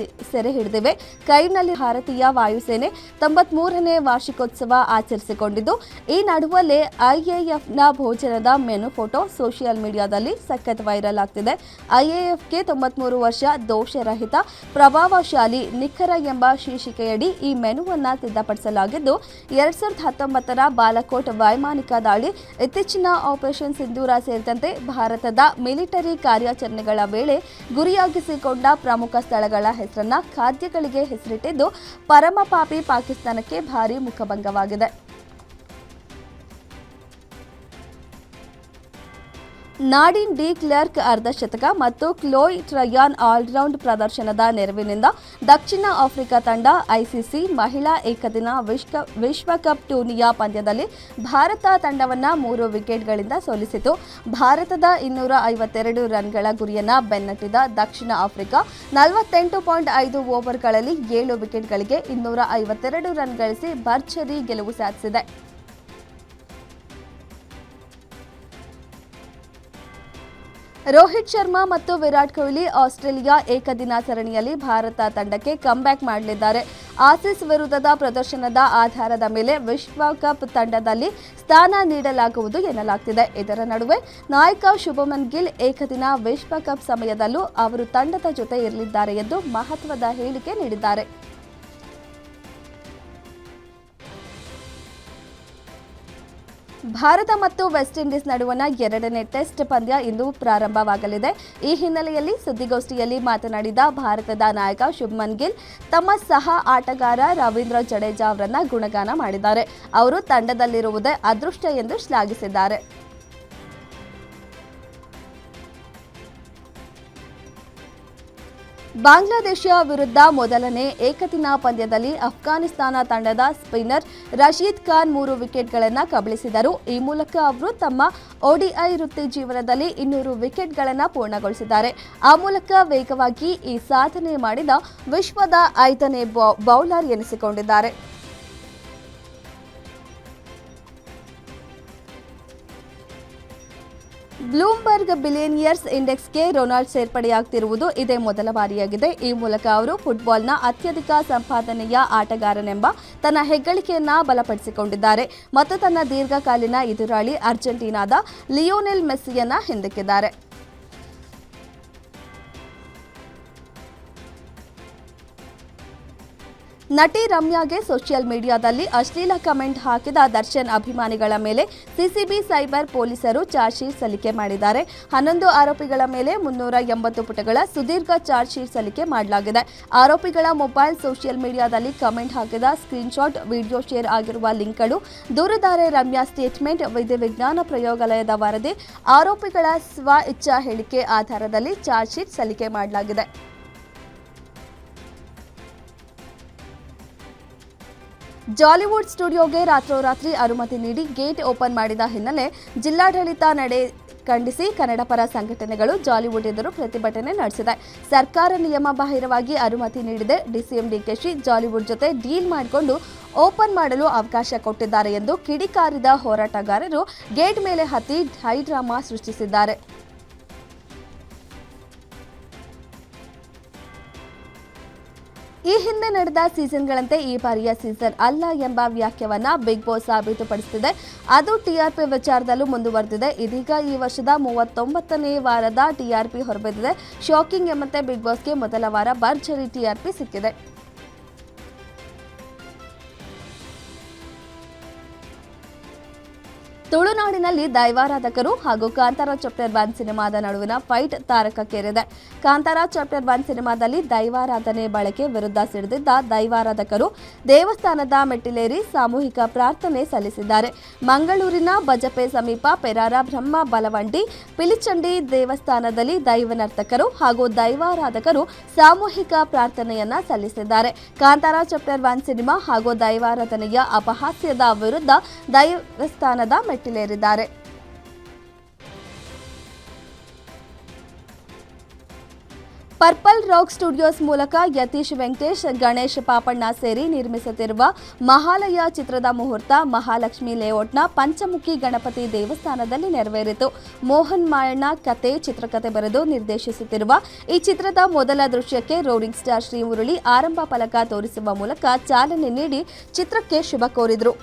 ಸೆರೆ ಹಿಡಿದಿವೆ. ಕೈವ್ನಲ್ಲಿ ಭಾರತೀಯ ವಾಯುಸೇನೆ 93ನೇ ವಾರ್ಷಿಕೋತ್ಸವ ಆಚರಿಸಿಕೊಂಡಿದ್ದು, ಈ ನಡುವಲ್ಲೇ ಐಎಎಫ್ನ ಭೋಜನದ ಮೆನು ಫೋಟೋ ಸೋಷಿಯಲ್ ಮೀಡಿಯಾದಲ್ಲಿ ಸಖತ್ ವೈರಲ್ ಆಗ್ತಿದೆ. ಐಎಎಫ್ಗೆ 93 ವರ್ಷ, ದೋಷರಹಿತ, ಪ್ರಭಾವಶಾಲಿ, ನಿಖರ ಎಂಬ ಶೀರ್ಷಿಕೆಯಡಿ ಈ ಮೆನುವನ್ನು ಸಿದ್ಧಪಡಿಸಲಾಗಿದ್ದು, 2019ರ ಬಾಲಕೋಟ್ ವೈಮಾನಿಕ ದಾಳಿ, ಇತ್ತೀಚಿನ ಆಪರೇಷನ್ ಸಿಂಧೂರ ಸೇರಿದಂತೆ ಭಾರತದ ಮಿಲಿಟರಿ ಕಾರ್ಯಾಚರಣೆಗಳ ವೇಳೆ ಗುರಿಯಾಗಿಸಿಕೊಂಡ ಪ್ರಮುಖ ಸ್ಥಳಗಳ ಹೆಸರನ್ನ ಖಾದ್ಯಗಳಿಗೆ ಹೆಸರಿಟ್ಟಿದ್ದು, ಪರಮಪಾಪಿ ಪಾಕಿಸ್ತಾನಕ್ಕೆ ಭಾರೀ ಮುಖಭಂಗವಾಗಿದೆ. ನಾಡಿನ್ ಡಿ ಕ್ಲರ್ಕ್ ಅರ್ಧಶತಕ ಮತ್ತು ಕ್ಲೋಯ್ ಟ್ರಯಾನ್ ಆಲ್ರೌಂಡ್ ಪ್ರದರ್ಶನದ ನೆರವಿನಿಂದ ದಕ್ಷಿಣ ಆಫ್ರಿಕಾ ತಂಡ ಐಸಿಸಿ ಮಹಿಳಾ ಏಕದಿನ ವಿಶ್ವಕಪ್ ಟೂರ್ನಿಯ ಪಂದ್ಯದಲ್ಲಿ ಭಾರತ ತಂಡವನ್ನು 3 ವಿಕೆಟ್ಗಳಿಂದ ಸೋಲಿಸಿತು. ಭಾರತದ 252 ರನ್ಗಳ ಗುರಿಯನ್ನು ಬೆನ್ನಟ್ಟಿದ ದಕ್ಷಿಣ ಆಫ್ರಿಕಾ 48.5 ಓವರ್ಗಳಲ್ಲಿ 7 ವಿಕೆಟ್ಗಳಿಗೆ 252 ರನ್ ಗಳಿಸಿ ಭರ್ಜರಿ ಗೆಲುವು ಸಾಧಿಸಿದೆ. ರೋಹಿತ್ ಶರ್ಮಾ ಮತ್ತು ವಿರಾಟ್ ಕೊಹ್ಲಿ ಆಸ್ಟ್ರೇಲಿಯಾ ಏಕದಿನ ಸರಣಿಯಲ್ಲಿ ಭಾರತ ತಂಡಕ್ಕೆ ಕಮ್ಬ್ಯಾಕ್ ಮಾಡಲಿದ್ದಾರೆ. ಆಸೀಸ್ ವಿರುದ್ಧದ ಪ್ರದರ್ಶನದ ಆಧಾರದ ಮೇಲೆ ವಿಶ್ವಕಪ್ ತಂಡದಲ್ಲಿ ಸ್ಥಾನ ನೀಡಲಾಗುವುದು ಎನ್ನಲಾಗ್ತಿದೆ. ಇದರ ನಡುವೆ ನಾಯಕ ಶುಭಮನ್ ಗಿಲ್ ಏಕದಿನ ವಿಶ್ವಕಪ್ ಸಮಯದಲ್ಲೂ ಅವರು ತಂಡದ ಜೊತೆ ಇರಲಿದ್ದಾರೆ ಎಂದು ಮಹತ್ವದ ಹೇಳಿಕೆ ನೀಡಿದ್ದಾರೆ. ಭಾರತ ಮತ್ತು ವೆಸ್ಟ್ ಇಂಡೀಸ್ ನಡುವಣ 2ನೇ ಟೆಸ್ಟ್ ಪಂದ್ಯ ಇಂದು ಪ್ರಾರಂಭವಾಗಲಿದೆ. ಈ ಹಿನ್ನೆಲೆಯಲ್ಲಿ ಸುದ್ದಿಗೋಷ್ಠಿಯಲ್ಲಿ ಮಾತನಾಡಿದ ಭಾರತದ ನಾಯಕ ಶುಭ್ಮನ್ ಗಿಲ್ ತಮ್ಮ ಸಹ ಆಟಗಾರ ರವೀಂದ್ರ ಜಡೇಜಾ ಅವರನ್ನ ಗುಣಗಾನ ಮಾಡಿದ್ದಾರೆ. ಅವರು ತಂಡದಲ್ಲಿರುವುದೇ ಅದೃಷ್ಟ ಎಂದು ಶ್ಲಾಘಿಸಿದ್ದಾರೆ. ಬಾಂಗ್ಲಾದೇಶ ವಿರುದ್ಧ ಮೊದಲನೇ ಏಕದಿನ ಪಂದ್ಯದಲ್ಲಿ ಅಫ್ಘಾನಿಸ್ತಾನ ತಂಡದ ಸ್ಪಿನ್ನರ್ ರಶೀದ್ ಖಾನ್ 3 ವಿಕೆಟ್ಗಳನ್ನು ಕಬಳಿಸಿದರು. ಈ ಮೂಲಕ ಅವರು ತಮ್ಮ ODI ವೃತ್ತಿ ಜೀವನದಲ್ಲಿ 200 ವಿಕೆಟ್ಗಳನ್ನು ಪೂರ್ಣಗೊಳಿಸಿದ್ದಾರೆ. ಆ ಮೂಲಕ ವೇಗವಾಗಿ ಈ ಸಾಧನೆ ಮಾಡಿದ ವಿಶ್ವದ 5ನೇ ಬೌಲರ್ ಎನಿಸಿಕೊಂಡಿದ್ದಾರೆ. ಬ್ಲೂಮ್ಬರ್ಗ್ ಬಿಲಿಯನಿಯರ್ಸ್ ಇಂಡೆಕ್ಸ್ಗೆ ರೊನಾಲ್ಡ್ ಸೇರ್ಪಡೆಯಾಗುತ್ತಿರುವುದು ಇದೇ ಮೊದಲ ಬಾರಿಯಾಗಿದೆ. ಈ ಮೂಲಕ ಅವರು ಫುಟ್ಬಾಲ್ನ ಅತ್ಯಧಿಕ ಸಂಪಾದನೆಯ ಆಟಗಾರನೆಂಬ ತನ್ನ ಹೆಗ್ಗಳಿಕೆಯನ್ನ ಬಲಪಡಿಸಿಕೊಂಡಿದ್ದಾರೆ ಮತ್ತು ತನ್ನ ದೀರ್ಘಕಾಲೀನ ಎದುರಾಳಿ ಅರ್ಜೆಂಟೀನಾದ ಲಿಯೋನೆಲ್ ಮೆಸ್ಸಿಯನ್ನ ಹಿಂದಿಕ್ಕಿದ್ದಾರೆ. ನಟಿ ರಮ್ಯಾಗೆ ಸೋಷಿಯಲ್ ಮೀಡಿಯಾದಲ್ಲಿ ಅಶ್ಲೀಲ ಕಮೆಂಟ್ ಹಾಕಿದ ದರ್ಶನ್ ಅಭಿಮಾನಿಗಳ ಮೇಲೆ ಸಿಸಿಬಿ ಸೈಬರ್ ಪೊಲೀಸರು ಚಾರ್ಜ್ ಶೀಟ್ ಸಲ್ಲಿಕೆ ಮಾಡಿದ್ದಾರೆ. 11 ಆರೋಪಿಗಳ ಮೇಲೆ 380 ಪುಟಗಳ ಸುದೀರ್ಘ ಚಾರ್ಜ್ ಶೀಟ್ ಸಲ್ಲಿಕೆ ಮಾಡಲಾಗಿದೆ. ಆರೋಪಿಗಳ ಮೊಬೈಲ್, ಸೋಷಿಯಲ್ ಮೀಡಿಯಾದಲ್ಲಿ ಕಮೆಂಟ್ ಹಾಕಿದ ಸ್ಕ್ರೀನ್ಶಾಟ್, ವಿಡಿಯೋ ಶೇರ್ ಆಗಿರುವ ಲಿಂಕ್ಗಳು, ದೂರುದಾರೆ ರಮ್ಯಾ ಸ್ಟೇಟ್ಮೆಂಟ್, ವಿಧಿವಿಜ್ಞಾನ ಪ್ರಯೋಗಾಲಯದ ವರದಿ, ಆರೋಪಿಗಳ ಸ್ವ ಇಚ್ಛಾ ಹೇಳಿಕೆ ಆಧಾರದಲ್ಲಿ ಚಾರ್ಜ್ ಶೀಟ್ ಸಲ್ಲಿಕೆ ಮಾಡಲಾಗಿದೆ. ಜಾಲಿವುಡ್ ಸ್ಟುಡಿಯೋಗೆ ರಾತ್ರೋರಾತ್ರಿ ಅನುಮತಿ ನೀಡಿ ಗೇಟ್ ಓಪನ್ ಮಾಡಿದ ಹಿನ್ನೆಲೆ ಜಿಲ್ಲಾಡಳಿತ ಖಂಡಿಸಿ ಕನ್ನಡ ಪರ ಸಂಘಟನೆಗಳು ಜಾಲಿವುಡ್ ಎದುರು ಪ್ರತಿಭಟನೆ ನಡೆಸಿದೆ. ಸರ್ಕಾರ ನಿಯಮ ಬಾಹಿರವಾಗಿ ಅನುಮತಿ ನೀಡಿದೆ. DCM DKಶಿ ಜಾಲಿವುಡ್ ಜೊತೆ ಡೀಲ್ ಮಾಡಿಕೊಂಡು ಓಪನ್ ಮಾಡಲು ಅವಕಾಶ ಕೊಟ್ಟಿದ್ದಾರೆ ಎಂದು ಕಿಡಿಕಾರಿದ ಹೋರಾಟಗಾರರು ಗೇಟ್ ಮೇಲೆ ಹತ್ತಿ ಹೈಡ್ರಾಮಾ ಸೃಷ್ಟಿಸಿದ್ದಾರೆ. ಈ ಹಿಂದೆ ನಡೆದ ಸೀಸನ್ಗಳಂತೆ ಈ ಬಾರಿಯ ಸೀಸನ್ ಅಲ್ಲ ಎಂಬ ವ್ಯಾಖ್ಯಾನವನ್ನ ಬಿಗ್ ಬಾಸ್ ಸಾಬೀತುಪಡಿಸುತ್ತಿದೆ. ಅದು TRP ವಿಚಾರದಲ್ಲೂ ಮುಂದುವರೆದಿದೆ. ಇದೀಗ ಈ ವರ್ಷದ 39ನೇ ವಾರದ TRP ಹೊರಬಿದ್ದಿದೆ. ಶಾಕಿಂಗ್ ಎಂಬಂತೆ ಬಿಗ್ ಬಾಸ್ಗೆ ಮೊದಲ ವಾರ ಭರ್ಜರಿ TRP ಸಿಕ್ಕಿದೆ. ತುಳುನಾಡಿನಲ್ಲಿ ದೈವಾರಾಧಕರು ಹಾಗೂ ಕಾಂತಾರ ಚಾಪ್ಟರ್ 1 ಸಿನಿಮಾದ ನಡುವಿನ ಫೈಟ್ ತಾರಕಕ್ಕೇರಿದೆ. ಕಾಂತಾರ ಚಾಪ್ಟರ್ 1 ಸಿನಿಮಾದಲ್ಲಿ ದೈವಾರಾಧನೆ ಬಳಕೆ ವಿರುದ್ಧ ಸಿಡಿದಿದ್ದ ದೈವಾರಾಧಕರು ದೇವಸ್ಥಾನದ ಮೆಟ್ಟಿಲೇರಿ ಸಾಮೂಹಿಕ ಪ್ರಾರ್ಥನೆ ಸಲ್ಲಿಸಿದ್ದಾರೆ. ಮಂಗಳೂರಿನ ಬಜಪೆ ಸಮೀಪ ಪೆರಾರ ಬ್ರಹ್ಮ ಬಲವಂಡಿ ಪಿಲಿಚಂಡಿ ದೇವಸ್ಥಾನದಲ್ಲಿ ದೈವನರ್ತಕರು ಹಾಗೂ ದೈವಾರಾಧಕರು ಸಾಮೂಹಿಕ ಪ್ರಾರ್ಥನೆಯನ್ನ ಸಲ್ಲಿಸಿದ್ದಾರೆ. ಕಾಂತಾರ ಚಾಪ್ಟರ್ 1 ಸಿನಿಮಾ ಹಾಗೂ ದೈವಾರಾಧನೆಯ ಅಪಹಾಸ್ಯದ ವಿರುದ್ಧ ದೇವಸ್ಥಾನದ ಮೆಟ್ಟಿಲೇರಿದ್ದಾರೆ. ಪರ್ಪಲ್ ರಾಕ್ ಸ್ಟುಡಿಯೋಸ್ ಮೂಲಕ ಯತೀಶ್ ವೆಂಕಟೇಶ್, ಗಣೇಶ್ ಪಾಪಣ್ಣ ಸೇರಿ ನಿರ್ಮಿಸುತ್ತಿರುವ ಮಹಾಲಯ ಚಿತ್ರದ ಮುಹೂರ್ತ ಮಹಾಲಕ್ಷ್ಮಿ ಲೇಔಟ್ನ ಪಂಚಮುಖಿ ಗಣಪತಿ ದೇವಸ್ಥಾನದಲ್ಲಿ ನೆರವೇರಿತು. ಮೋಹನ್ ಮಾಯಣ್ಣ ಚಿತ್ರಕಥೆ ಬರೆದು ನಿರ್ದೇಶಿಸುತ್ತಿರುವ ಈ ಚಿತ್ರದ ಮೊದಲ ದೃಶ್ಯಕ್ಕೆ ರೋರಿಂಗ್ ಸ್ಟಾರ್ ಶ್ರೀಮುರಳಿ ಆರಂಭ ಫಲಕ ತೋರಿಸುವ ಮೂಲಕ ಚಾಲನೆ ನೀಡಿ ಚಿತ್ರಕ್ಕೆ ಶುಭ ಕೋರಿದರು.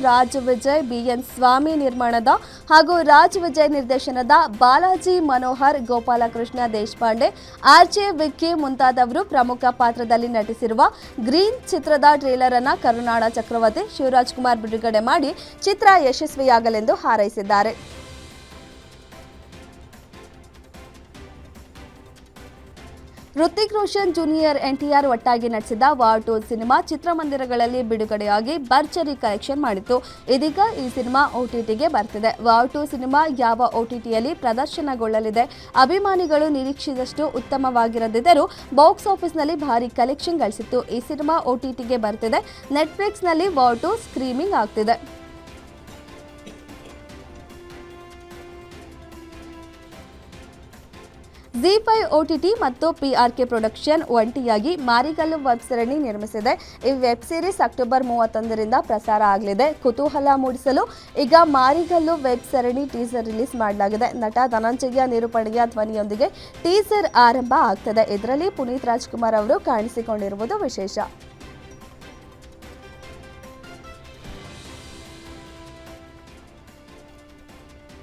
ರಾಜ್ ವಿಜಯ್, BN ಸ್ವಾಮಿ ನಿರ್ಮಾಣದ ಹಾಗೂ ರಾಜ್ ವಿಜಯ್ ನಿರ್ದೇಶನದ ಬಾಲಾಜಿ ಮನೋಹರ್, ಗೋಪಾಲಕೃಷ್ಣ ದೇಶಪಾಂಡೆ, RJ ವಿಕ್ಕಿ ಮುಂತಾದವರು ಪ್ರಮುಖ ಪಾತ್ರದಲ್ಲಿ ನಟಿಸಿರುವ ಗ್ರೀನ್ ಚಿತ್ರದ ಟ್ರೇಲರ್ ಅನ್ನು ಕರುನಾಡ ಚಕ್ರವರ್ತಿ ಶಿವರಾಜ್ ಕುಮಾರ್ ಬಿಡುಗಡೆ ಮಾಡಿ ಚಿತ್ರ ಯಶಸ್ವಿಯಾಗಲೆಂದು ಹಾರೈಸಿದ್ದಾರೆ. ಋತಿಕ್ ರೋಷನ್, ಜೂನಿಯರ್ NTR ಒಟ್ಟಾಗಿ ನಟಿಸಿದ ವಾರ್ 2 ಸಿನಿಮಾ ಚಿತ್ರಮಂದಿರಗಳಲ್ಲಿ ಬಿಡುಗಡೆಯಾಗಿ ಭರ್ಜರಿ ಕಲೆಕ್ಷನ್ ಮಾಡಿತ್ತು. ಇದೀಗ ಈ ಸಿನಿಮಾ OTTಗೆ ಬರ್ತಿದೆ. ವಾರ್ 2 ಸಿನಿಮಾ ಯಾವ OTTಯಲ್ಲಿ ಪ್ರದರ್ಶನಗೊಳ್ಳಲಿದೆ? ಅಭಿಮಾನಿಗಳು ನಿರೀಕ್ಷಿಸಿದಷ್ಟು ಉತ್ತಮವಾಗಿರದಿದ್ದರೂ ಬಾಕ್ಸ್ ಆಫೀಸ್ನಲ್ಲಿ ಭಾರಿ ಕಲೆಕ್ಷನ್ ಗಳಿಸಿತ್ತು. ಈ ಸಿನಿಮಾ OTTಗೆ ಬರ್ತಿದೆ. ನೆಟ್ಫ್ಲಿಕ್ಸ್ನಲ್ಲಿ ವಾರ್ 2 ಸ್ಟ್ರೀಮಿಂಗ್ ಆಗ್ತಿದೆ. ZEE5 OTT ಮತ್ತು PRK ಪ್ರೊಡಕ್ಷನ್ ಒಂಟಿಯಾಗಿ ಮಾರಿಗಲ್ಲು ವೆಬ್ ಸರಣಿ ನಿರ್ಮಿಸಿದೆ. ಈ ವೆಬ್ ಸೀರೀಸ್ ಅಕ್ಟೋಬರ್ 31ರಿಂದ ಪ್ರಸಾರ ಆಗಲಿದೆ. ಕುತೂಹಲ ಮೂಡಿಸಲು ಈಗ ಮಾರಿಗಲ್ಲು ವೆಬ್ ಸರಣಿ ಟೀಸರ್ ರಿಲೀಸ್ ಮಾಡಲಾಗಿದೆ. ನಟ ಧನಂಜಯ ನಿರೂಪಣೆಯ ಧ್ವನಿಯೊಂದಿಗೆ ಟೀಸರ್ ಆರಂಭ ಆಗ್ತದೆ. ಇದರಲ್ಲಿ ಪುನೀತ್ ರಾಜ್ಕುಮಾರ್ ಅವರು ಕಾಣಿಸಿಕೊಂಡಿರುವುದು ವಿಶೇಷ.